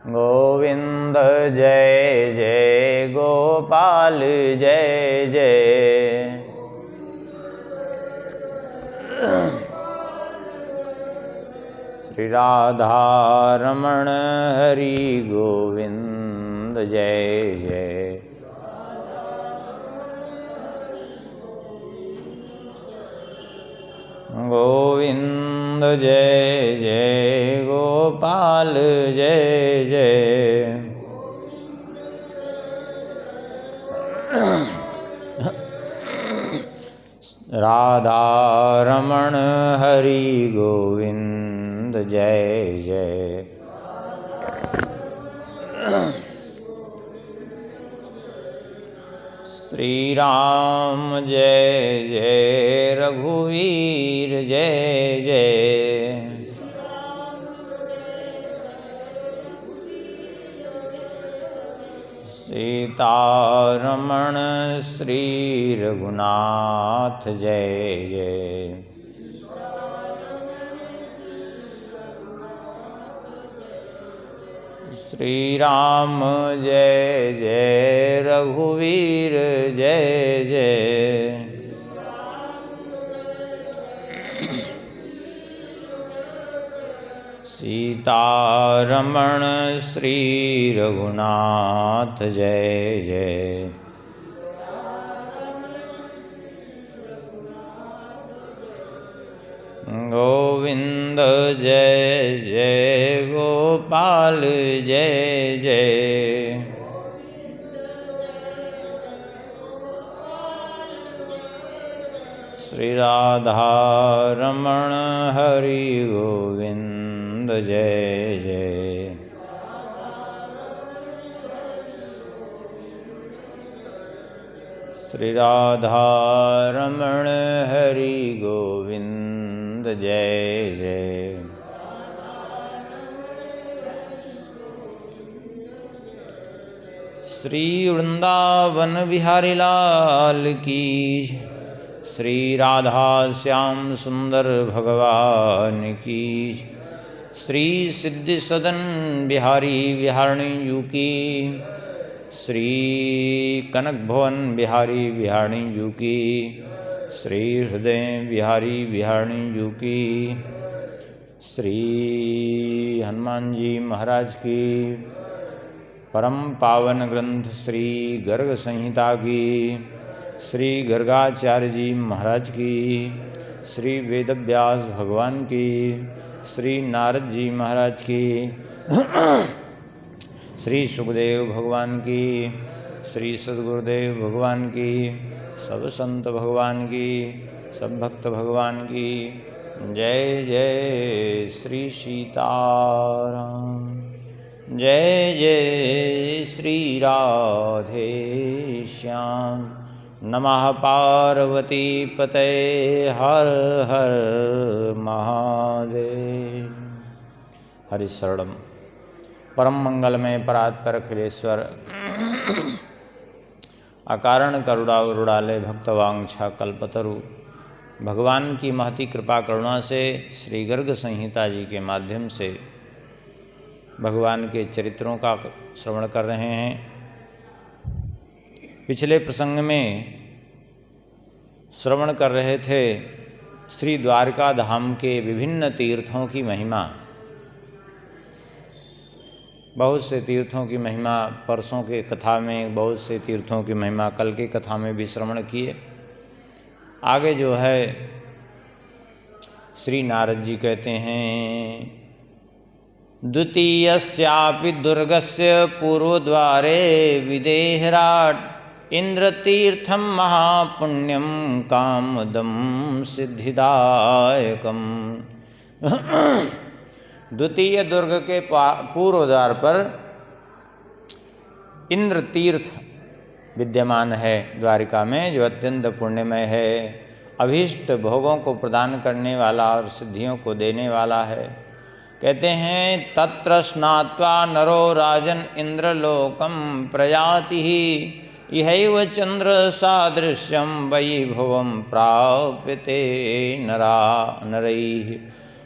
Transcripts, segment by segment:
गोविंद जय जय गोपाल जय जय। श्री राधा रमण हरि गोविंद जय जय। गोविंद जय जय गोपाल जय जय। राधा रमण हरि गोविंद जय जय। श्री राम जय जय रघुवीर जय जय। सीतारमण श्री रघुनाथ जय जय। श्री राम जय जय रघुवीर जय जय। सीतारमण श्री रघुनाथ जय जय। गोविंद जय जय गोपाल जय जय। श्री राधा रमण हरि गोविंद जय जय। श्री राधा रमण हरि गोविंद जय जय। श्री वृंदावन बिहारी लाल की। श्री राधा श्याम सुंदर भगवान की। श्री सिद्धि सदन बिहारी बिहारिणी जू की। श्री कनक भवन बिहारी बिहारिणी जू की। श्री हृदय बिहारी बिहारिणी जू की। श्री हनुमान जी महाराज की। परम पावन ग्रंथ श्री गर्ग संहिता की। श्री गर्गाचार्य जी महाराज की। श्री वेदव्यास भगवान की। श्री नारद जी महाराज की। श्री सुखदेव भगवान की। श्री सद्गुरुदेव भगवान की। सब संत भगवान की। सब भक्त भगवान की। जय जय श्री सीताराम। जय जय श्री राधे श्याम। नमः पार्वती पते हर हर महादेव। हरि शरणम। परम मंगलमय परात्पर अखिलेश्वर अकारण करुणावरुणालय भक्तवांछा कल्पतरु भगवान की महती कृपा करुणा से श्री गर्ग संहिता जी के माध्यम से भगवान के चरित्रों का श्रवण कर रहे हैं। पिछले प्रसंग में श्रवण कर रहे थे श्री द्वारका धाम के विभिन्न तीर्थों की महिमा। बहुत से तीर्थों की महिमा परसों के कथा में, बहुत से तीर्थों की महिमा कल के कथा में भी श्रवण किए। आगे जो है श्री नारद जी कहते हैं, द्वितीयस्यापि दुर्गस्य पूर्वद्वारे विदेहराट् इंद्रतीर्थम महापुण्यम कामदम सिद्धिदायकम। द्वितीय दुर्ग के पूर्व द्वार पर इंद्र तीर्थ विद्यमान है द्वारिका में, जो अत्यंत पुण्यमय है, अभीष्ट भोगों को प्रदान करने वाला और सिद्धियों को देने वाला है। कहते हैं, तत्र स्नात्वा नरो राजन इंद्रलोकम प्रयाति इहैव चंद्र सादृश्यम वैभवम प्राप्यते नरैः।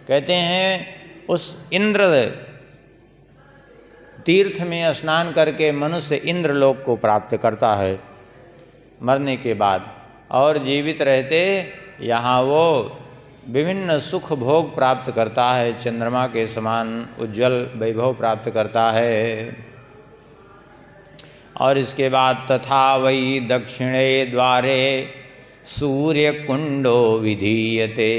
कहते हैं उस इंद्र तीर्थ में स्नान करके मनुष्य इंद्रलोक को प्राप्त करता है मरने के बाद, और जीवित रहते यहाँ वो विभिन्न सुख भोग प्राप्त करता है, चंद्रमा के समान उज्जवल वैभव प्राप्त करता है। और इसके बाद तथा वै दक्षिणे द्वारे सूर्य कुंडो विधीयते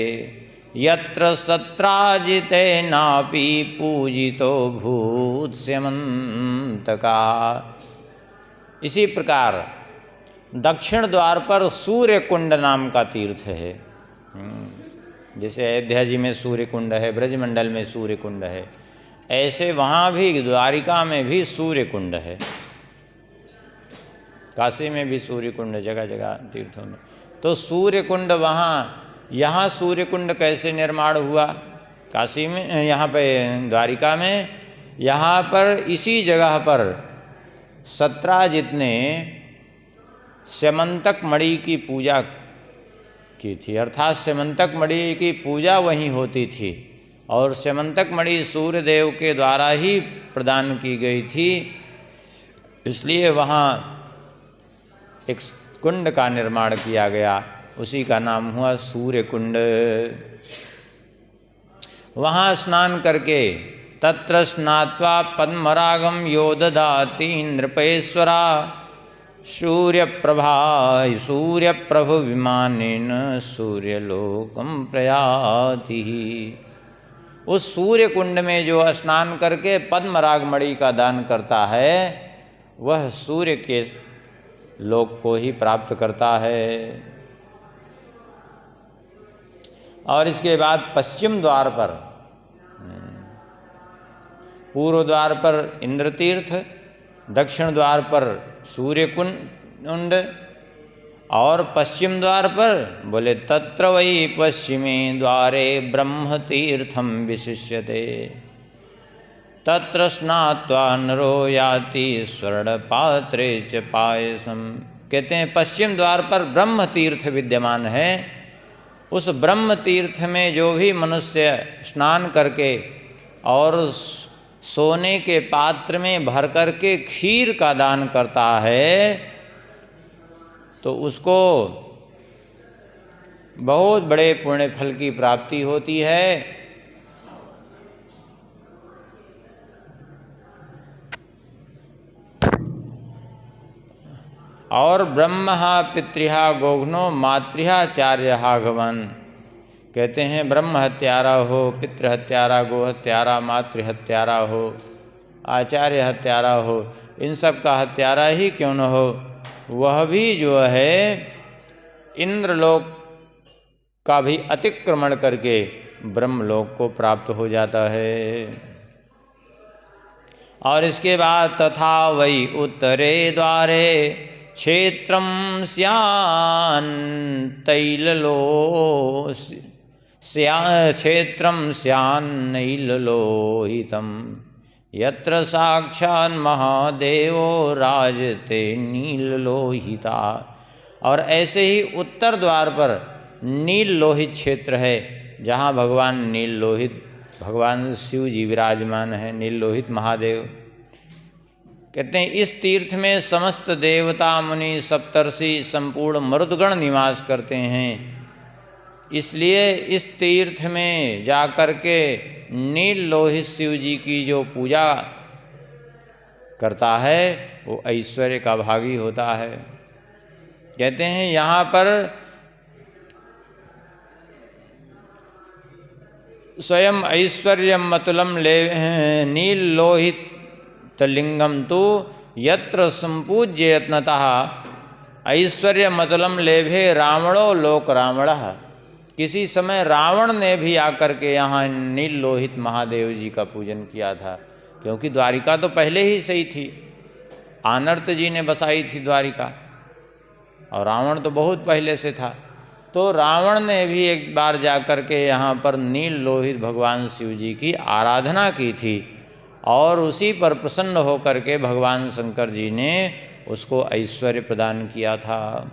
यत्र सत्राजिते नापि पूजितो भूत स्यमंतका। इसी प्रकार दक्षिण द्वार पर सूर्य कुंड नाम का तीर्थ है। जैसे अयोध्या जी में सूर्य कुंड है, ब्रजमंडल में सूर्य कुंड है, ऐसे वहाँ भी द्वारिका में भी सूर्य कुंड है, काशी में भी सूर्य कुंड, जगह जगह तीर्थों में। तो सूर्य कुंड वहाँ, यहाँ सूर्य कुंड कैसे निर्माण हुआ? काशी में, यहाँ पे द्वारिका में, यहाँ पर इसी जगह पर सत्राजित ने स्यमंतक मणि की पूजा की थी, अर्थात स्यमंतक मणि की पूजा वहीं होती थी, और स्यमंतक मणि सूर्यदेव के द्वारा ही प्रदान की गई थी, इसलिए वहाँ एक कुंड का निर्माण किया गया, उसी का नाम हुआ सूर्य कुंड। वहाँ स्नान करके तत्र स्नात्वा पद्मरागम यो ददाति नृपेश्वरा सूर्य प्रभु विमानेन सूर्यलोकम प्रयाति। उस सूर्य कुंड में जो स्नान करके पद्मराग मणि का दान करता है वह सूर्य के लोक को ही प्राप्त करता है। और इसके बाद पश्चिम द्वार पर, पूर्व द्वार पर इंद्र तीर्थ, दक्षिण द्वार पर सूर्य कुंड, और पश्चिम द्वार पर बोले तत्र वै पश्चिमे द्वारे ब्रह्म तीर्थम विशिष्यते तत्र स्नात्वा नरो याति स्वर्ण पात्रे च पायसम। कहते हैं पश्चिम द्वार पर ब्रह्म तीर्थ विद्यमान है, उस ब्रह्म तीर्थ में जो भी मनुष्य स्नान करके और सोने के पात्र में भर करके खीर का दान करता है तो उसको बहुत बड़े पुण्य फल की प्राप्ति होती है। और ब्रह्महा पितृहा गोघ्नो मातृहाचार्यहा घवन। कहते हैं ब्रह्म हत्यारा हो, पितृ हत्यारा, गो हत्यारा, मातृ हत्यारा हो, आचार्य हत्यारा हो, इन सब का हत्यारा ही क्यों न हो, वह भी जो है इंद्रलोक का भी अतिक्रमण करके ब्रह्मलोक को प्राप्त हो जाता है। और इसके बाद तथा वै उत्तरे द्वारे क्षेत्रम स्यान् तैललो क्षेत्रम स्यान्नैललोहितम यत्र साक्षात् महादेवो राजते नीललोहिता। और ऐसे ही उत्तर द्वार पर नील लोहित क्षेत्र है, जहाँ भगवान नील लोहित भगवान शिव जी विराजमान है, नील लोहित महादेव। कहते हैं इस तीर्थ में समस्त देवता मुनि सप्तर्षि संपूर्ण मरुदगण निवास करते हैं, इसलिए इस तीर्थ में जाकर के नील लोहित शिव जी की जो पूजा करता है वो ऐश्वर्य का भागी होता है। कहते हैं यहाँ पर स्वयं ऐश्वर्यमतुलं ले नील लोहित लिंगम तो यत्र संपूज्य यत्नतः ऐश्वर्यमतुलं लेभे रावणो लोक रावणः। किसी समय रावण ने भी आकर के यहाँ नील लोहित महादेव जी का पूजन किया था, क्योंकि द्वारिका तो पहले ही सही थी, आनर्त जी ने बसाई थी द्वारिका, और रावण तो बहुत पहले से था। तो रावण ने भी एक बार जाकर के यहाँ पर नील लोहित भगवान शिव जी की आराधना की थी, और उसी पर प्रसन्न होकर के भगवान शंकर जी ने उसको ऐश्वर्य प्रदान किया था।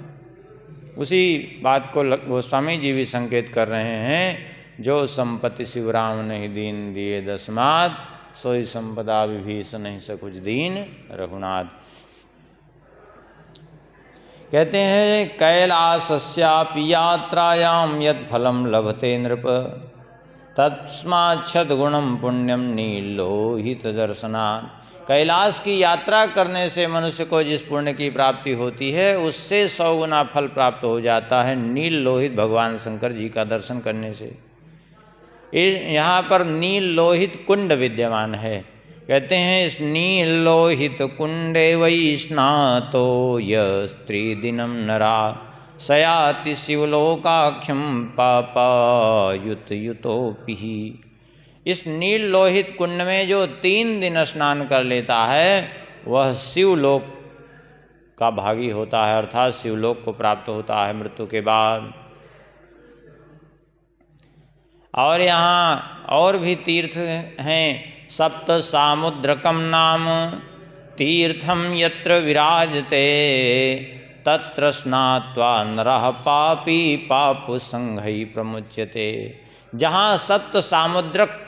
उसी बात को गोस्वामी जी भी संकेत कर रहे हैं, जो संपत्ति शिवराम नहीं दीन दिए दसमात सोई संपदा विभीषण सकुच दीन रघुनाथ। कहते हैं कैलासस्यापि यात्रायाम यत् फलम लभते नृप तस्माच्छद गुणम पुण्यम नीलोहित दर्शनात्। कैलाश की यात्रा करने से मनुष्य को जिस पुण्य की प्राप्ति होती है उससे 100 गुना फल प्राप्त हो जाता है नील लोहित भगवान शंकर जी का दर्शन करने से। यहाँ पर नील लोहित कुंड विद्यमान है। कहते हैं इस नील लोहित कुंडे वै स्नातो यस्त्रिदिनं नरा सयाति शिवलोकाख्यम पापायुत युतोपि। इस नील लोहित कुंड में जो 3 दिन स्नान कर लेता है वह शिवलोक का भागी होता है, अर्थात शिवलोक को प्राप्त होता है मृत्यु के बाद। और यहाँ और भी तीर्थ हैं। सप्त सामुद्रकम नाम तीर्थम यत्र विराजते तत्र स्नात्वा नरः पापी पाप संघै प्रमुच्यते। जहाँ सप्त सामुद्रक,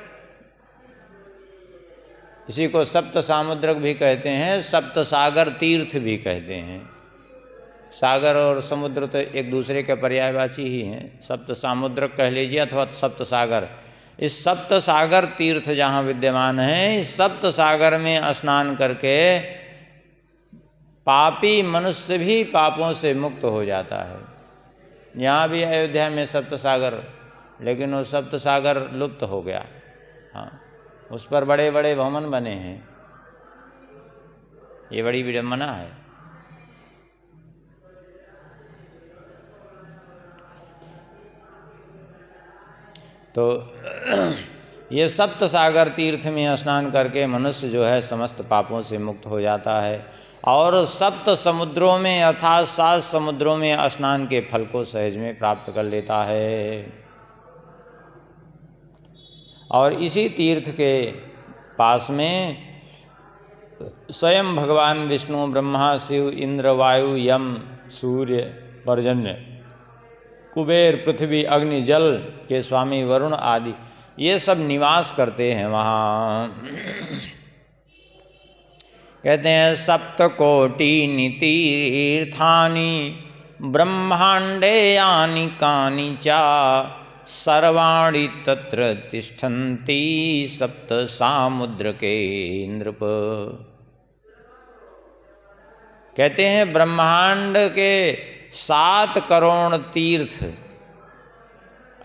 इसी को सप्त सामुद्रक भी कहते हैं, सप्त सागर तीर्थ भी कहते हैं। सागर और समुद्र तो एक दूसरे के पर्यायवाची ही हैं। सप्त सामुद्रक कह लीजिए अथवा सप्त सागर। इस सप्त सागर तीर्थ जहाँ विद्यमान है, इस सप्त सागर में स्नान करके पापी मनुष्य भी पापों से मुक्त हो जाता है। यहाँ भी अयोध्या में सप्त सागर, लेकिन वो सप्त सागर लुप्त हो गया। हाँ, उस पर बड़े बड़े भवन बने हैं। ये बड़ी विडम्बना है। तो ये सप्त सागर तीर्थ में स्नान करके मनुष्य जो है समस्त पापों से मुक्त हो जाता है और सप्त समुद्रों में अर्थात 7 समुद्रों में स्नान के फल को सहज में प्राप्त कर लेता है। और इसी तीर्थ के पास में स्वयं भगवान विष्णु, ब्रह्मा, शिव, इंद्र, वायु, यम, सूर्य, पर्जन्य, कुबेर, पृथ्वी, अग्नि, जल के स्वामी वरुण आदि ये सब निवास करते हैं वहाँ। कहते हैं सप्तकोटिनि तीर्थानि ब्रह्मांडे यानि कानि चा सर्वाणि तत्र तिष्ठन्ति सप्त सामुद्रके नृप। कहते हैं ब्रह्मांड के 7 करोड़ तीर्थ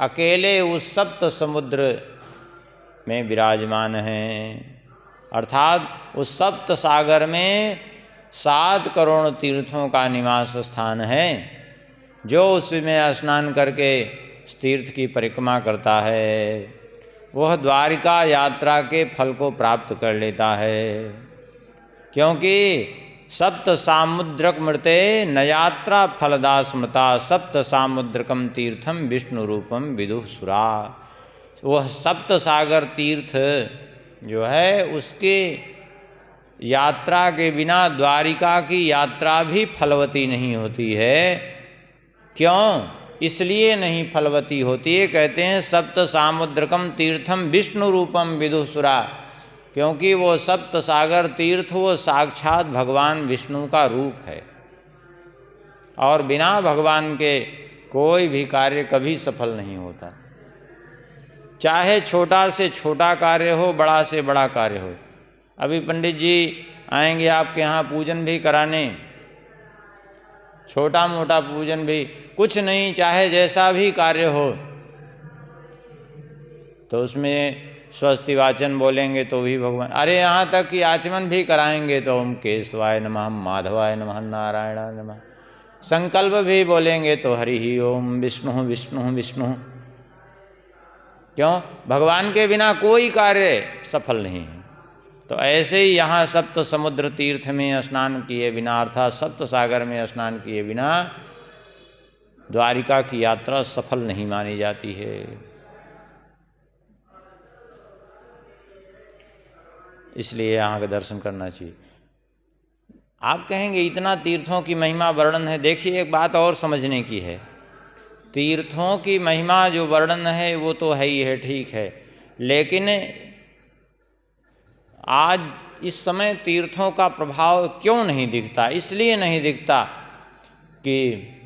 अकेले उस सप्त समुद्र में विराजमान हैं। अर्थात उस सप्त सागर में 7 करोड़ तीर्थों का निवास स्थान है। जो उसमें स्नान करके तीर्थ की परिक्रमा करता है वह द्वारिका यात्रा के फल को प्राप्त कर लेता है। क्योंकि सप्त सामुद्रक मृते न यात्रा फलदा स्मृता सप्त सामुद्रकम तीर्थम विष्णु रूपम विदुः सुरा। वह सप्त सागर तीर्थ जो है उसके यात्रा के बिना द्वारिका की यात्रा भी फलवती नहीं होती है। क्यों? इसलिए नहीं फलवती होती है। कहते हैं सप्त सामुद्रकम तीर्थम विष्णु रूपम विदुः सुरा, क्योंकि वो सप्त सागर तीर्थ वो साक्षात भगवान विष्णु का रूप है और बिना भगवान के कोई भी कार्य कभी सफल नहीं होता। चाहे छोटा से छोटा कार्य हो, बड़ा से बड़ा कार्य हो। अभी पंडित जी आएंगे आपके यहाँ पूजन भी कराने, छोटा मोटा पूजन भी, कुछ नहीं, चाहे जैसा भी कार्य हो तो उसमें स्वस्ति वाचन बोलेंगे तो भी भगवान, अरे यहाँ तक कि आचमन भी कराएंगे तो ओम केशवाय नमः, माधवाय नमः, नारायणाय नमः। संकल्प भी बोलेंगे तो हरि ही ओम विष्णु विष्णु विष्णु। क्यों? भगवान के बिना कोई कार्य सफल नहीं है। तो ऐसे ही यहाँ सप्त समुद्र तीर्थ में स्नान किए बिना अर्थात सप्त सागर में स्नान किए बिना द्वारिका की यात्रा सफल नहीं मानी जाती है। इसलिए यहाँ का दर्शन करना चाहिए। आप कहेंगे इतना तीर्थों की महिमा वर्णन है। देखिए एक बात और समझने की है, तीर्थों की महिमा जो वर्णन है वो तो है ही है, ठीक है, लेकिन आज इस समय तीर्थों का प्रभाव क्यों नहीं दिखता? इसलिए नहीं दिखता कि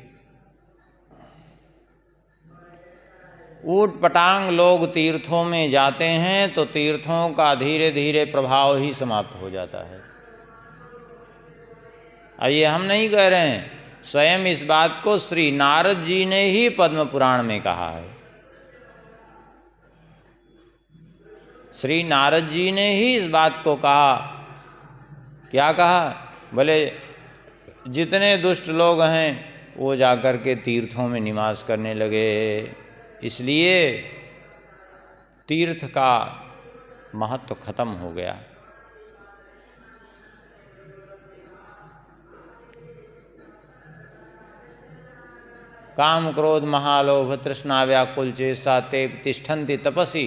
ऊट पटांग लोग तीर्थों में जाते हैं तो तीर्थों का धीरे धीरे प्रभाव ही समाप्त हो जाता है। अब ये हम नहीं कह रहे हैं, स्वयं इस बात को श्री नारद जी ने ही पद्म पुराण में कहा है। श्री नारद जी ने ही इस बात को कहा। क्या कहा? बोले जितने दुष्ट लोग हैं वो जाकर के तीर्थों में निवास करने लगे, इसलिए तीर्थ का महत्व खत्म हो गया। काम क्रोध महालोभ तृष्णा व्याकुल चेष्टा ते तिष्ठन्ति तपसी।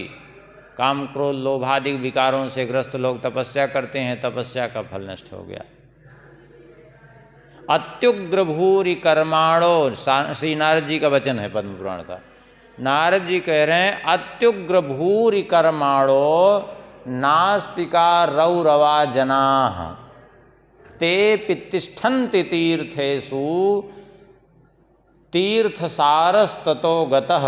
काम क्रोध लोभादि विकारों से ग्रस्त लोग तपस्या करते हैं, तपस्या का फल नष्ट हो गया। अत्युग्र भूरि कर्माणो, श्री नारद जी का वचन है पद्म पुराण का। नारद जी कह रहे हैं अत्युग्र भूरि कर्माणो नास्तिका रौरवा जनाः ते तिष्ठन्ति तीर्थेषु तीर्थसारस्ततो गतः।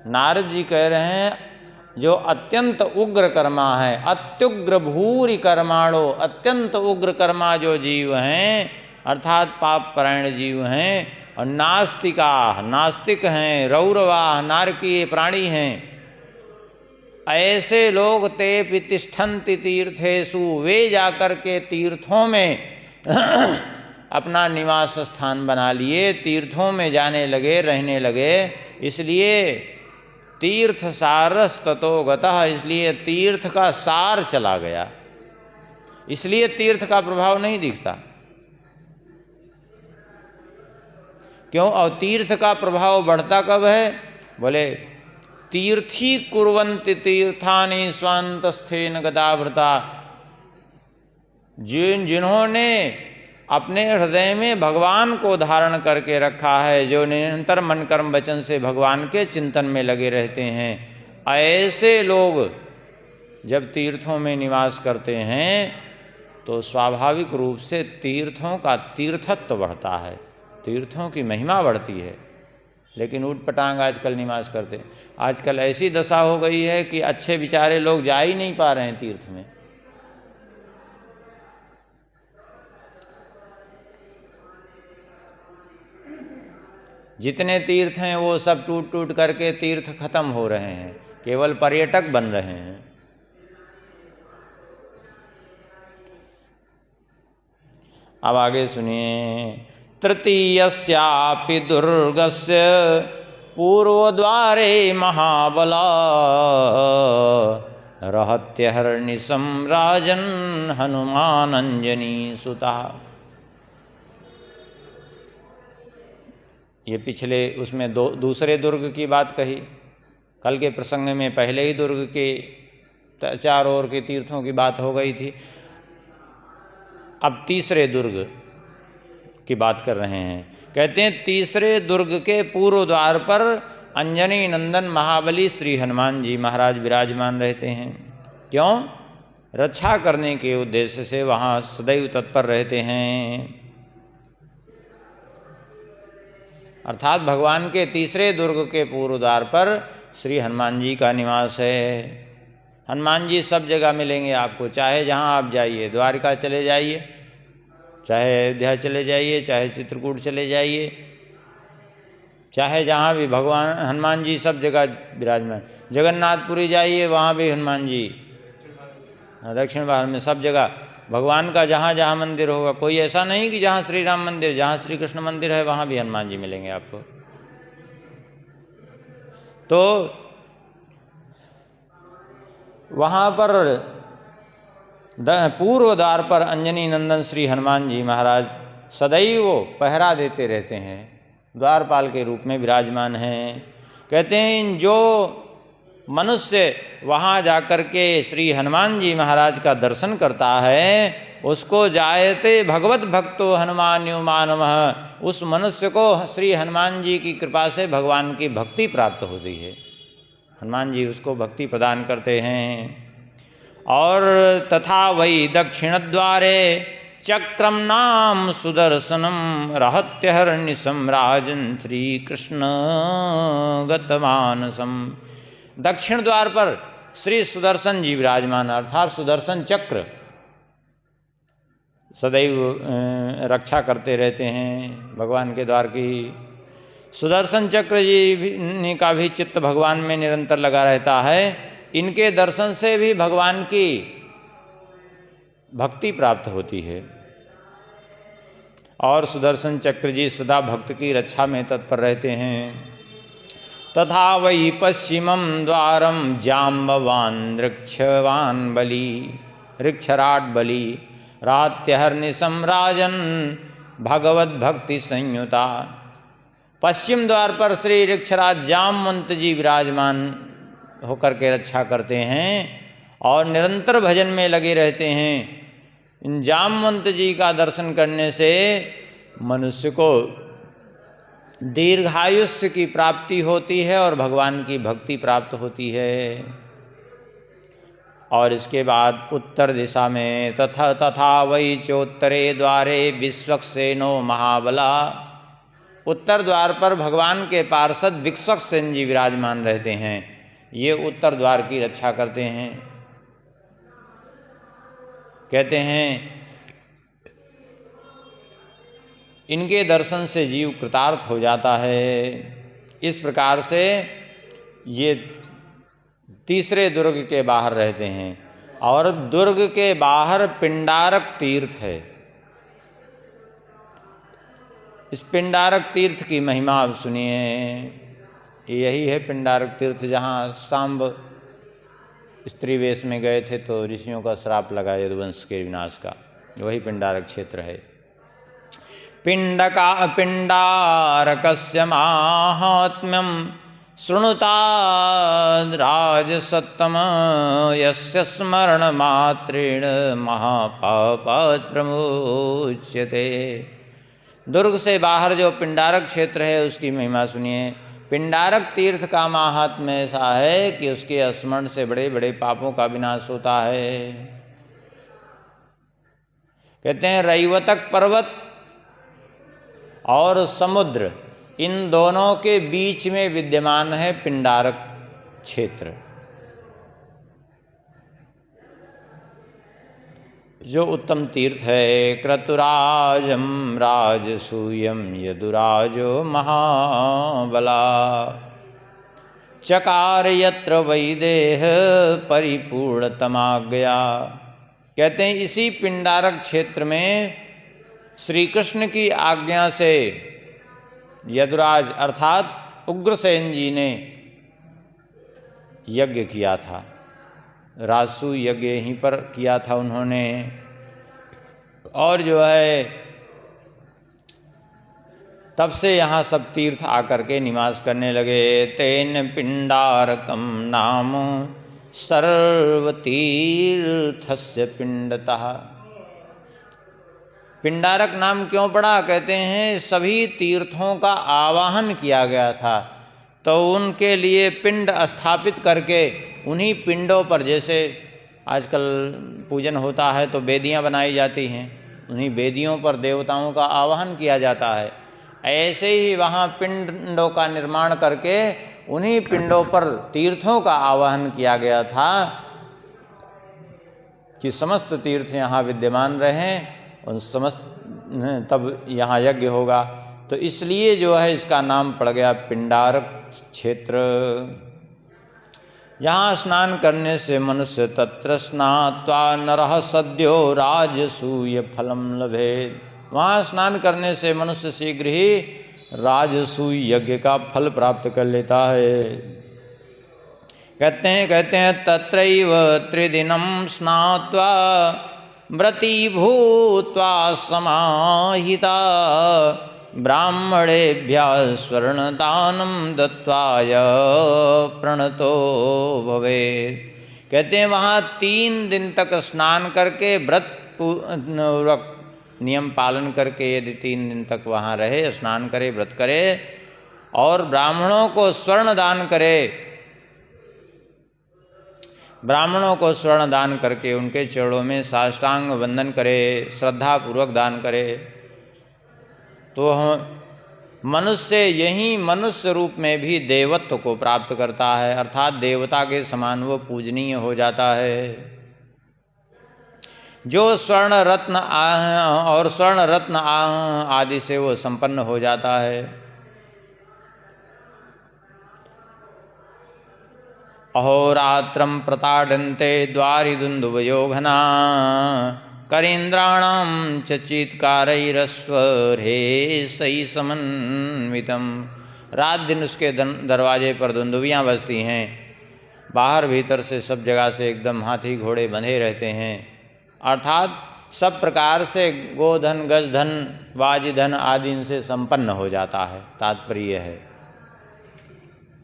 नारद जी कह रहे हैं जो अत्यंत उग्र कर्मा है, अत्युग्र भूरि कर्माणो, अत्यंत उग्र कर्मा जो जीव हैं अर्थात पाप परायण जीव हैं, और नास्तिका, नास्तिक हैं, रौरवा, नारकीय प्राणी हैं, ऐसे लोग ते तिष्ठन्ति तीर्थेषु, वे जाकर के तीर्थों में अपना निवास स्थान बना लिए, तीर्थों में जाने लगे, रहने लगे। इसलिए तीर्थ सारस ततो गतः, इसलिए तीर्थ का सार चला गया, इसलिए तीर्थ का प्रभाव नहीं दिखता। क्यों? और तीर्थ का प्रभाव बढ़ता कब है? बोले तीर्थी कुर्वन्ति तीर्थानि स्वान्तस्थेन गदाभृता। जिन्होंने अपने हृदय में भगवान को धारण करके रखा है, जो निरंतर मन कर्म वचन से भगवान के चिंतन में लगे रहते हैं, ऐसे लोग जब तीर्थों में निवास करते हैं तो स्वाभाविक रूप से तीर्थों का तीर्थत्व बढ़ता है, तीर्थों की महिमा बढ़ती है। लेकिन ऊट पटांग आजकल निवास करते। आजकल ऐसी दशा हो गई है कि अच्छे बेचारे लोग जा ही नहीं पा रहे हैं तीर्थ में। जितने तीर्थ हैं वो सब टूट टूट करके तीर्थ खत्म हो रहे हैं, केवल पर्यटक बन रहे हैं। अब आगे सुनिए। तृतीयस्यापि दुर्गस्य पूर्वद्वारे महाबला रहत्यहर्निशं राजन् हनुमान अंजनी सुता। ये पिछले उसमें दूसरे दुर्ग की बात कही, कल के प्रसंग में पहले ही दुर्ग के चारों ओर के तीर्थों की बात हो गई थी। अब तीसरे दुर्ग की बात कर रहे हैं। कहते हैं तीसरे दुर्ग के पूर्व द्वार पर अंजनी नंदन महाबली श्री हनुमान जी महाराज विराजमान रहते हैं। क्यों? रक्षा करने के उद्देश्य से वहाँ सदैव तत्पर रहते हैं। अर्थात भगवान के तीसरे दुर्ग के पूर्व द्वार पर श्री हनुमान जी का निवास है। हनुमान जी सब जगह मिलेंगे आपको, चाहे जहाँ आप जाइए, द्वारका चले जाइए, चाहे अयोध्या चले जाइए, चाहे चित्रकूट चले जाइए, चाहे जहाँ भी भगवान हनुमान जी सब जगह विराजमान। जगन्नाथपुरी जाइए, वहाँ भी हनुमान जी, दक्षिण भारत में सब जगह भगवान का जहाँ जहाँ मंदिर होगा, कोई ऐसा नहीं कि जहाँ श्री राम मंदिर, जहाँ श्री कृष्ण मंदिर है वहाँ भी हनुमान जी मिलेंगे आपको। तो वहाँ पर पूर्व द्वार पर अंजनी नंदन श्री हनुमान जी महाराज सदैव पहरा देते रहते हैं, द्वारपाल के रूप में विराजमान हैं। कहते हैं जो मनुष्य वहाँ जाकर के श्री हनुमान जी महाराज का दर्शन करता है, उसको जायते भगवत भक्तो हनुमान्यो मानवः, उस मनुष्य को श्री हनुमान जी की कृपा से भगवान की भक्ति प्राप्त होती है। हनुमान जी उसको भक्ति प्रदान करते हैं। और तथा वै दक्षिणद्वारे चक्रम नाम सुदर्शनम रहत्यहर्निशं राजन् श्रीकृष्ण गतमानसम। दक्षिण द्वार पर श्री सुदर्शन जी विराजमान, अर्थात सुदर्शन चक्र सदैव रक्षा करते रहते हैं भगवान के द्वार की। सुदर्शन चक्र जी का भी चित्त भगवान में निरंतर लगा रहता है। इनके दर्शन से भी भगवान की भक्ति प्राप्त होती है। और सुदर्शन चक्र जी सदा भक्त की रक्षा में तत्पर रहते हैं। तथा वै पश्चिमं द्वारम जाम्बवान् वृक्षवान् बली ऋक्षराट बली रात्यहर्निशं राजन् भगवद भक्ति संयुता। पश्चिम द्वार पर श्री ऋक्षराज जामवंत जी विराजमान होकर के रक्षा करते हैं और निरंतर भजन में लगे रहते हैं। इन जामवंत जी का दर्शन करने से मनुष्य को दीर्घायुष्य की प्राप्ति होती है और भगवान की भक्ति प्राप्त होती है। और इसके बाद उत्तर दिशा में तथा वै चोत्तरे द्वारे विश्वक्सेनो महाबला। उत्तर द्वार पर भगवान के पार्षद विश्वक्सेन जी विराजमान रहते हैं। ये उत्तर द्वार की रक्षा करते हैं। कहते हैं इनके दर्शन से जीव कृतार्थ हो जाता है। इस प्रकार से ये तीसरे दुर्ग के बाहर रहते हैं। और दुर्ग के बाहर पिंडारक तीर्थ है। इस पिंडारक तीर्थ की महिमा आप सुनिए। यही है पिंडारक तीर्थ जहाँ सांब स्त्री वेश में गए थे तो ऋषियों का श्राप लगा यदुवंश के विनाश का। वही पिंडारक क्षेत्र है। पिंडारकस्य माहात्म्यं शृणुता राजसत्तम यस्य स्मरणमात्रेण महापापात् प्रमुच्यते। दुर्ग से बाहर जो पिंडारक क्षेत्र है उसकी महिमा सुनिए। पिंडारक तीर्थ का महात्म्य ऐसा है कि उसके स्मरण से बड़े बड़े पापों का विनाश होता है। कहते हैं रैवतक पर्वत और समुद्र इन दोनों के बीच में विद्यमान है पिंडारक क्षेत्र, जो उत्तम तीर्थ है। क्रतुराजम राजसूयम यदुराजो महाबला चकार यत्र वैदेह परिपूर्णतमाज्ञा। कहते हैं इसी पिंडारक क्षेत्र में श्री कृष्ण की आज्ञा से यदुराज अर्थात उग्रसेन जी ने यज्ञ किया था। राजसू यज्ञ यहीं पर किया था उन्होंने। और जो है तब से यहाँ सब तीर्थ आकर के निवास करने लगे। तेन पिंडारकम नाम सर्वतीर्थस्य पिंडतः। पिंडारक नाम क्यों पड़ा? कहते हैं सभी तीर्थों का आवाहन किया गया था तो उनके लिए पिंड स्थापित करके उन्हीं पिंडों पर, जैसे आजकल पूजन होता है तो वेदियां बनाई जाती हैं, उन्हीं वेदियों पर देवताओं का आवाहन किया जाता है। ऐसे ही वहाँ पिंडों का निर्माण करके उन्हीं पिंडों पर तीर्थों का आवाहन किया गया था कि समस्त तीर्थ यहाँ विद्यमान रहें, उन समस्त तब यहाँ यज्ञ होगा। तो इसलिए जो है इसका नाम पड़ गया पिंडारक क्षेत्र। यहाँ स्नान करने से मनुष्य तत्र स्नात्वा नरः सद्यो राजसूय फलम लभेत। वहाँ स्नान करने से मनुष्य शीघ्र ही राजसूय यज्ञ का फल प्राप्त कर लेता है। कहते हैं तत्रैव त्रिदिनं स्नात्वा व्रती भूत्वा समाहिता ब्राह्मणेभ्यः स्वर्णदानं दत्वा प्रणतो भवेत्। कहते हैं वहाँ 3 दिन तक स्नान करके व्रत पूर्वक नियम पालन करके यदि 3 दिन तक वहाँ रहे, स्नान करे, व्रत करे और ब्राह्मणों को स्वर्ण दान करे, ब्राह्मणों को स्वर्ण दान करके उनके चरणों में साष्टांग वंदन करे, श्रद्धापूर्वक दान करे, तो मनुष्य यही मनुष्य रूप में भी देवत्व को प्राप्त करता है, अर्थात देवता के समान वो पूजनीय हो जाता है। जो स्वर्ण रत्न और स्वर्ण रत्न आदि से वो संपन्न हो जाता है। अहोरात्रं प्रताडन्ते द्वारिदुन्दुभयो घना करीन्द्राणां च चीत्कारैरस्वरे सही समन्वितम। रात दिन उसके दरवाजे पर दुंदुभियाँ बजती हैं, बाहर भीतर से सब जगह से एकदम हाथी घोड़े बंधे रहते हैं, अर्थात सब प्रकार से गोधन गजधन वाजिधन आदि इनसे संपन्न हो जाता है। तात्पर्य है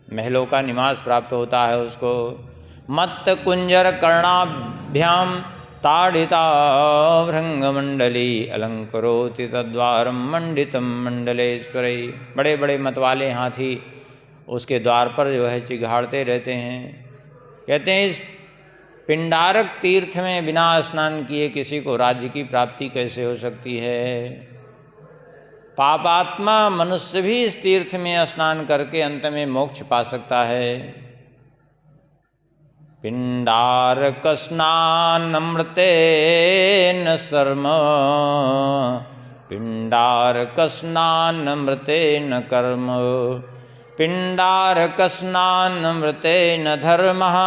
महलों का निवास प्राप्त होता है उसको। मत्त कुंजर कर्णाभ्याम ताड़िता भृंगमंडली अलंकरोति तद्वारम मंडितम मंडलेश्वरै। बड़े बड़े मतवाले हाथी उसके द्वार पर जो है चिघाड़ते रहते हैं। कहते हैं इस पिंडारक तीर्थ में बिना स्नान किए किसी को राज्य की प्राप्ति कैसे हो सकती है। पापात्मा मनुष्य भी इस तीर्थ में स्नान करके अंत में मोक्ष पा सकता है। पिंडारक स्नानमृतेन सर्म पिंडारक स्नानमृतेन कर्म पिंडारक स्नानमृतेन धर्मः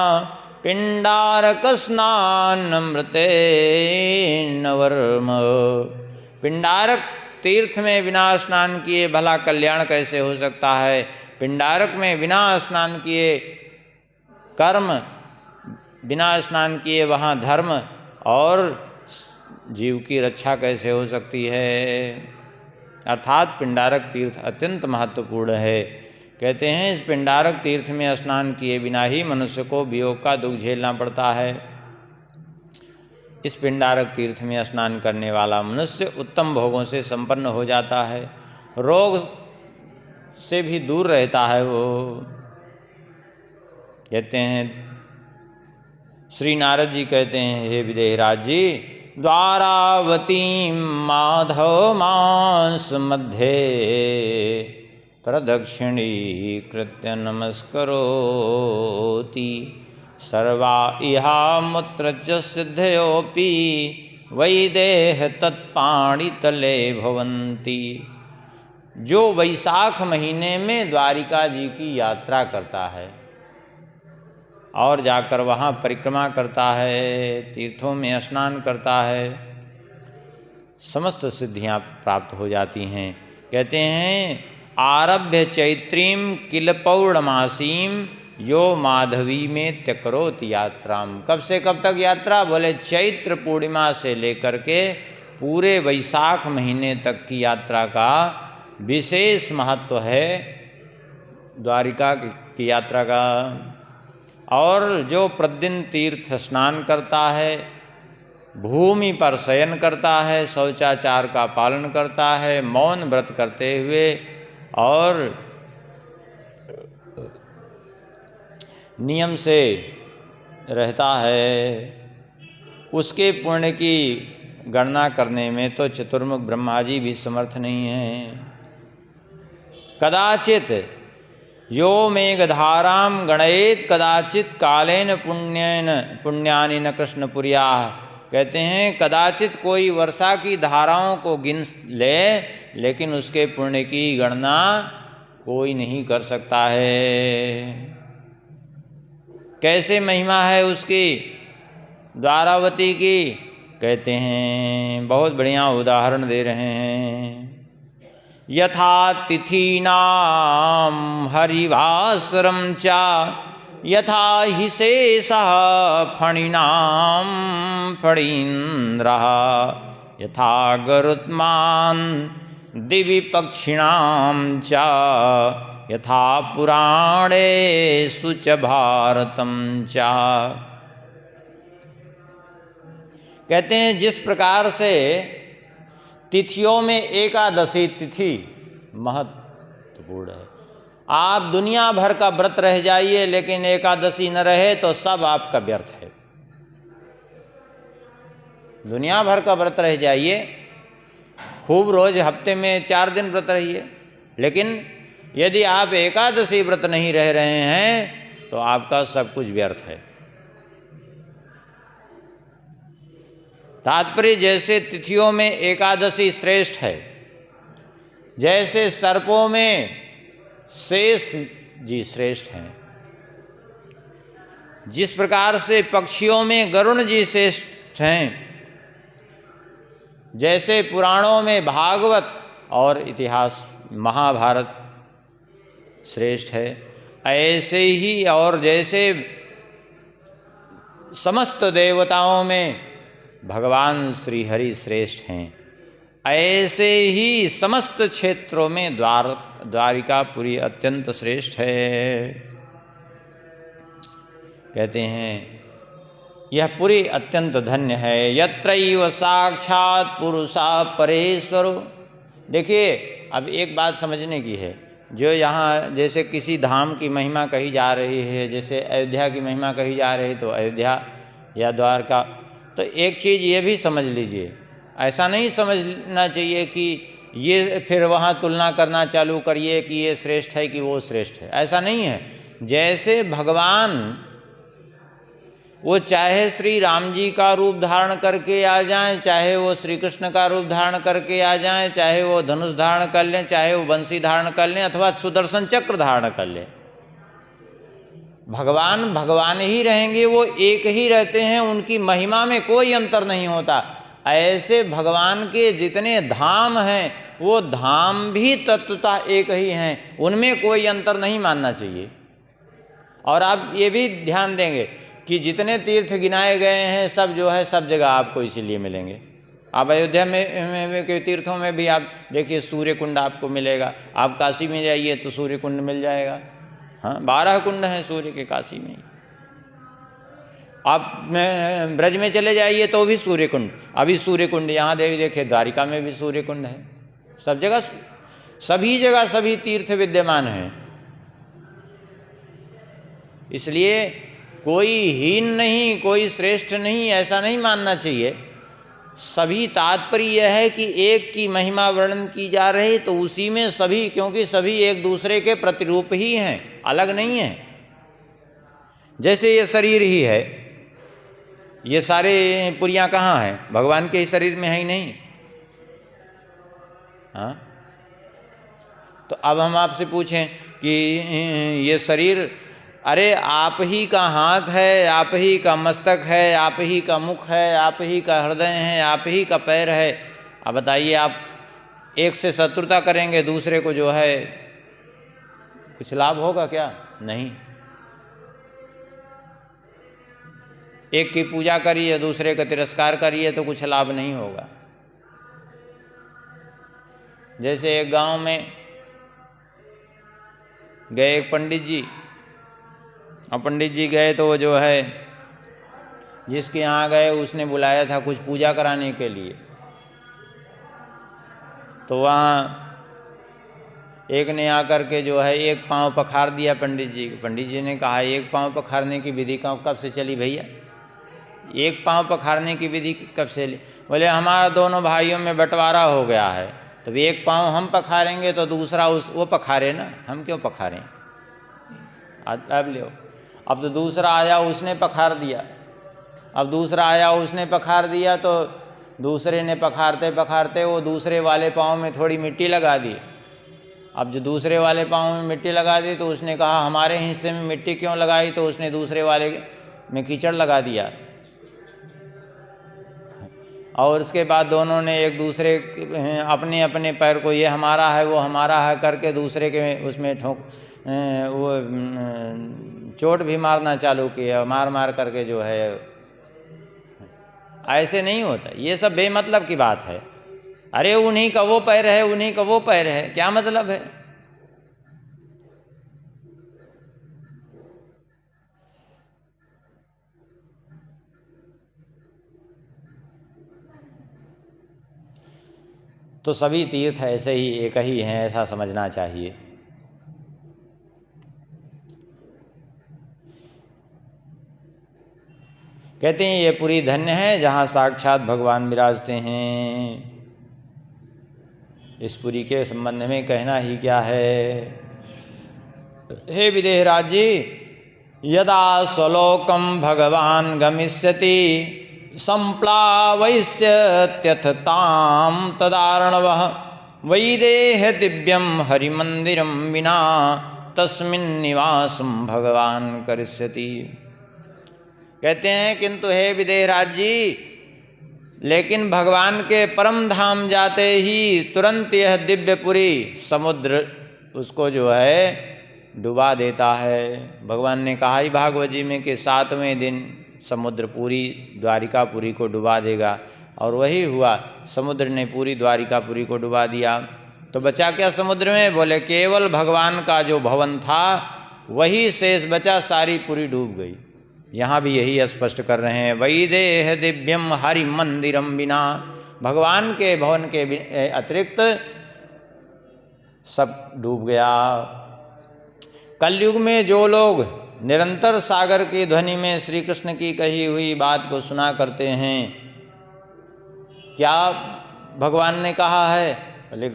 पिंडारक स्नानमृतेन वर्म। पिंडारक तीर्थ में बिना स्नान किए भला कल्याण कैसे हो सकता है। पिंडारक में बिना स्नान किए कर्म, बिना स्नान किए वहाँ धर्म और जीव की रक्षा कैसे हो सकती है। अर्थात पिंडारक तीर्थ अत्यंत महत्वपूर्ण है। कहते हैं इस पिंडारक तीर्थ में स्नान किए बिना ही मनुष्य को वियोग का दुख झेलना पड़ता है। इस पिंडारक तीर्थ में स्नान करने वाला मनुष्य उत्तम भोगों से संपन्न हो जाता है, रोग से भी दूर रहता है वो। कहते हैं श्री नारद जी कहते हैं हे विदेहराज जी, द्वारावती माधव मांस मध्य प्रदक्षिणीकृत्य नमस्करोति सर्वा इहा मुत्र च सिद्धयोपि वैदेह तत्पाणितले भवन्ति। जो वैशाख महीने में द्वारिका जी की यात्रा करता है और जाकर वहाँ परिक्रमा करता है, तीर्थों में स्नान करता है, समस्त सिद्धियाँ प्राप्त हो जाती हैं। कहते हैं आरभ्य चैत्रीम किल पौर्णमासीम यो माधवी में त्यकरोत यात्राम। कब से कब तक यात्रा? बोले चैत्र पूर्णिमा से लेकर के पूरे वैशाख महीने तक की यात्रा का विशेष महत्व है द्वारिका की यात्रा का। और जो प्रतिदिन तीर्थ स्नान करता है, भूमि पर शयन करता है, शौचाचार का पालन करता है, मौन व्रत करते हुए और नियम से रहता है, उसके पुण्य की गणना करने में तो चतुर्मुख ब्रह्मा जी भी समर्थ नहीं हैं। कदाचित यो मेघधारां गणयेत कदाचित कालेन पुण्यानि न कृष्णपुर्या। कहते हैं कदाचित कोई वर्षा की धाराओं को गिन ले, लेकिन उसके पुण्य की गणना कोई नहीं कर सकता है। कैसे महिमा है उसकी द्वारावती की? कहते हैं बहुत बढ़िया उदाहरण दे रहे हैं। यथा तिथीनां हरिवासरं च यथा हि शेषः फणीनां फणीन्द्रः यथा गरुत्मान् दिवि पक्षिणां च यथा पुराणेषु च भारतं च। कहते हैं जिस प्रकार से तिथियों में एकादशी तिथि महत्वपूर्ण है, आप दुनिया भर का व्रत रह जाइए लेकिन एकादशी न रहे तो सब आपका व्यर्थ है। दुनिया भर का व्रत रह जाइए, खूब रोज हफ्ते में 4 दिन व्रत रहिए, लेकिन यदि आप एकादशी व्रत नहीं रह रहे हैं तो आपका सब कुछ व्यर्थ है। तात्पर्य, जैसे तिथियों में एकादशी श्रेष्ठ है, जैसे सर्पों में शेष जी श्रेष्ठ हैं, जिस प्रकार से पक्षियों में गरुण जी श्रेष्ठ हैं, जैसे पुराणों में भागवत और इतिहास महाभारत श्रेष्ठ है, ऐसे ही और जैसे समस्त देवताओं में भगवान श्री हरि श्रेष्ठ हैं, ऐसे ही समस्त क्षेत्रों में द्वारिकापुरी अत्यंत श्रेष्ठ है। कहते हैं यह पुरी अत्यंत धन्य है। यत्रैव साक्षात पुरुषा परेश्वरो। देखिए, अब एक बात समझने की है, जो यहाँ जैसे किसी धाम की महिमा कही जा रही है, जैसे अयोध्या की महिमा कही जा रही है तो अयोध्या या द्वारका, तो एक चीज़ ये भी समझ लीजिए, ऐसा नहीं समझना चाहिए कि ये फिर वहाँ तुलना करना चालू करिए कि ये श्रेष्ठ है कि वो श्रेष्ठ है, ऐसा नहीं है। जैसे भगवान वो चाहे श्री राम जी का रूप धारण करके आ जाएं, चाहे वो श्री कृष्ण का रूप धारण करके आ जाएं, चाहे वो धनुष धारण कर लें, चाहे वो बंसी धारण कर लें अथवा सुदर्शन चक्र धारण कर लें, भगवान भगवान ही रहेंगे, वो एक ही रहते हैं, उनकी महिमा में कोई अंतर नहीं होता। ऐसे भगवान के जितने धाम हैं वो धाम भी तत्वतः एक ही हैं, उनमें कोई अंतर नहीं मानना चाहिए। और आप ये भी ध्यान देंगे कि जितने तीर्थ गिनाए गए हैं सब जो है सब जगह आपको इसीलिए मिलेंगे। आप अयोध्या में के तीर्थों में भी आप देखिए सूर्य कुंड आपको मिलेगा, आप काशी में जाइए तो सूर्य कुंड मिल जाएगा। हाँ, 12 कुंड हैं सूर्य के काशी में। आप ब्रज में चले जाइए तो भी सूर्य कुंड, अभी सूर्य कुंड यहाँ देखिए द्वारिका में भी सूर्य कुंड है, सब जगह सभी जगह सभी तीर्थ विद्यमान हैं। इसलिए कोई हीन नहीं, कोई श्रेष्ठ नहीं, ऐसा नहीं मानना चाहिए। सभी तात्पर्य यह है कि एक की महिमा वर्णन की जा रही तो उसी में सभी, क्योंकि सभी एक दूसरे के प्रतिरूप ही हैं, अलग नहीं हैं। जैसे ये शरीर ही है, ये सारे पुरियाँ कहाँ हैं? भगवान के ही शरीर में है ही नहीं। हाँ, तो अब हम आपसे पूछें कि ये शरीर, अरे आप ही का हाथ है, आप ही का मस्तक है, आप ही का मुख है, आप ही का हृदय है, आप ही का पैर है। अब बताइए, आप एक से शत्रुता करेंगे, दूसरे को जो है कुछ लाभ होगा क्या? नहीं। एक की पूजा करिए, दूसरे का तिरस्कार करिए तो कुछ लाभ नहीं होगा। जैसे एक गांव में गए एक पंडित जी, और पंडित जी गए तो वो जो है जिसके यहाँ गए उसने बुलाया था कुछ पूजा कराने के लिए। तो वहाँ एक ने आकर के जो है एक पाँव पखार दिया पंडित जी। पंडित जी ने कहा, एक पाँव पखारने की विधि कब से चली भैया? एक पाँव पखारने की विधि कब से चली? बोले हमारा दोनों भाइयों में बंटवारा हो गया है, तो एक पाँव हम पखारेंगे तो दूसरा वो पखारे ना, हम क्यों पखारें? अब लो, अब तो दूसरा आया उसने पखार दिया, अब दूसरा आया उसने पखार दिया तो दूसरे ने पखारते पखारते वो दूसरे वाले पाँव में थोड़ी मिट्टी लगा दी। अब जो दूसरे वाले पाँव में मिट्टी लगा दी तो उसने कहा हमारे हिस्से में मिट्टी क्यों लगाई? तो उसने दूसरे वाले में कीचड़ लगा दिया। और उसके बाद दोनों ने एक दूसरे अपने अपने पैर को ये हमारा है वो हमारा है करके दूसरे के उसमें वो चोट भी मारना चालू किया, मार मार करके जो है। ऐसे नहीं होता, ये सब बेमतलब की बात है। अरे उन्हीं का वो पैर है, उन्हीं का वो पैर है, क्या मतलब है? तो सभी तीर्थ ऐसे ही एक ही हैं, ऐसा समझना चाहिए। कहते हैं ये पुरी धन्य है जहाँ साक्षात भगवान विराजते हैं। इस पुरी के संबंध में कहना ही क्या है। हे विदेहराज जी, यदा स्वलोकम भगवान गमिष्यति संप्लावयिष्यत्यथ ताम तदार्णवः वैदेह दिव्यम हरिमंदिरम विना तस्मिन् निवासम भगवान करिष्यति। कहते हैं किंतु हे विदेहराज जी, लेकिन भगवान के परम धाम जाते ही तुरंत यह दिव्यपुरी समुद्र उसको जो है डुबा देता है। भगवान ने कहा ही भागवत जी में कि 7वें दिन समुद्र पूरी द्वारिकापुरी को डुबा देगा, और वही हुआ। समुद्र ने पूरी द्वारिकापुरी को डुबा दिया। तो बचा क्या समुद्र में? बोले केवल भगवान का जो भवन था वही शेष बचा, सारी पुरी डूब गई। यहाँ भी यही स्पष्ट कर रहे हैं, वैदेह दिव्यम हरि मंदिरम बिना, भगवान के भवन के अतिरिक्त सब डूब गया। कलयुग में जो लोग निरंतर सागर की ध्वनि में श्री कृष्ण की कही हुई बात को सुना करते हैं, क्या भगवान ने कहा है? बोले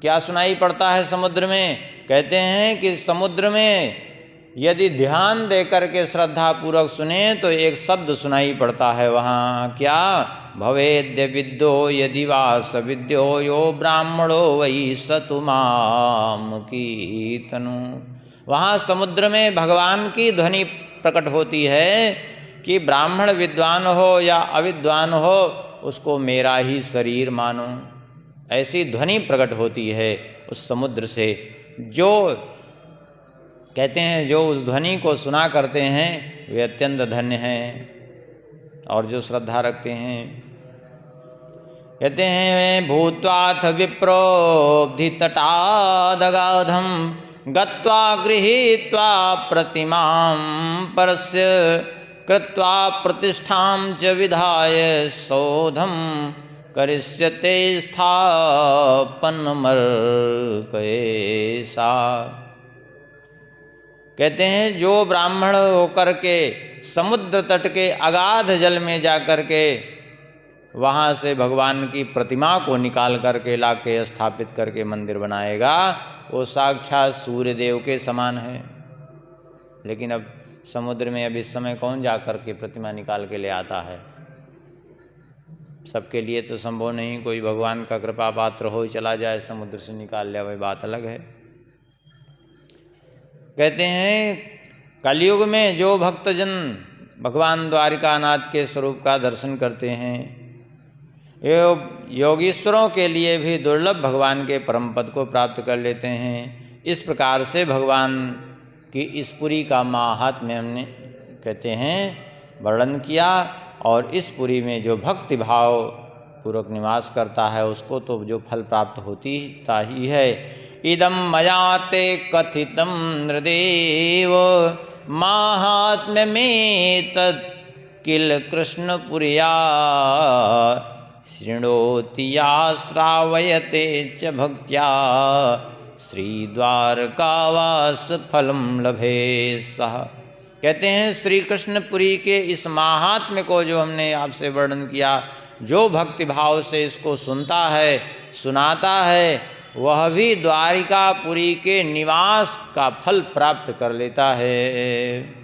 क्या सुनाई पड़ता है समुद्र में? कहते हैं कि समुद्र में यदि ध्यान देकर के श्रद्धा पूर्वक सुने तो एक शब्द सुनाई पड़ता है वहाँ, क्या? भवेद्य विद्यो यदि वा सविद्यो यो ब्राह्मणो वही सतुमाम कीर्तनु। वहाँ समुद्र में भगवान की ध्वनि प्रकट होती है कि ब्राह्मण विद्वान हो या अविद्वान हो, उसको मेरा ही शरीर मानो। ऐसी ध्वनि प्रकट होती है उस समुद्र से। जो कहते हैं जो उस ध्वनि को सुना करते हैं वे अत्यंत धन्य हैं, और जो श्रद्धा रखते हैं। कहते हैं भूत्वाथ विप्रोब्धि तटादगाधम गत्वा गृहीत्वा प्रतिमां परस्य कृत्वा प्रतिष्ठां च विधाय सौधं करिष्यते स्थापनमर्कयेषा। कहते हैं जो ब्राह्मण होकर के समुद्र तट के अगाध जल में जा कर के वहाँ से भगवान की प्रतिमा को निकाल करके ला के स्थापित करके मंदिर बनाएगा, वो साक्षात सूर्यदेव के समान है। लेकिन अब समुद्र में अब इस समय कौन जा कर के प्रतिमा निकाल के ले आता है? सबके लिए तो संभव नहीं। कोई भगवान का कृपा पात्र हो चला जाए समुद्र से निकाल ले, वही बात अलग है। कहते हैं कलयुग में जो भक्तजन भगवान द्वारिकानाथ के स्वरूप का दर्शन करते हैं, योगीश्वरों के लिए भी दुर्लभ भगवान के परम पद को प्राप्त कर लेते हैं। इस प्रकार से भगवान की इस पुरी का माहात्म्य हमने कहते हैं वर्णन किया। और इस पुरी में जो भक्ति भाव पूर्वक निवास करता है उसको तो जो फल प्राप्त होता ही है। इदम मया ते कथितम नृदेव माहात्म्यमेतत् किल कृष्णपुर्या शृणोति या श्रावयते च भक्त्या श्रीद्वारकावास फलम लभे सह। कहते हैं श्री कृष्णपुरी के इस महात्म्य को जो हमने आपसे वर्णन किया, जो भक्ति भाव से इसको सुनता है सुनाता है, वह भी द्वारिकापुरी के निवास का फल प्राप्त कर लेता है।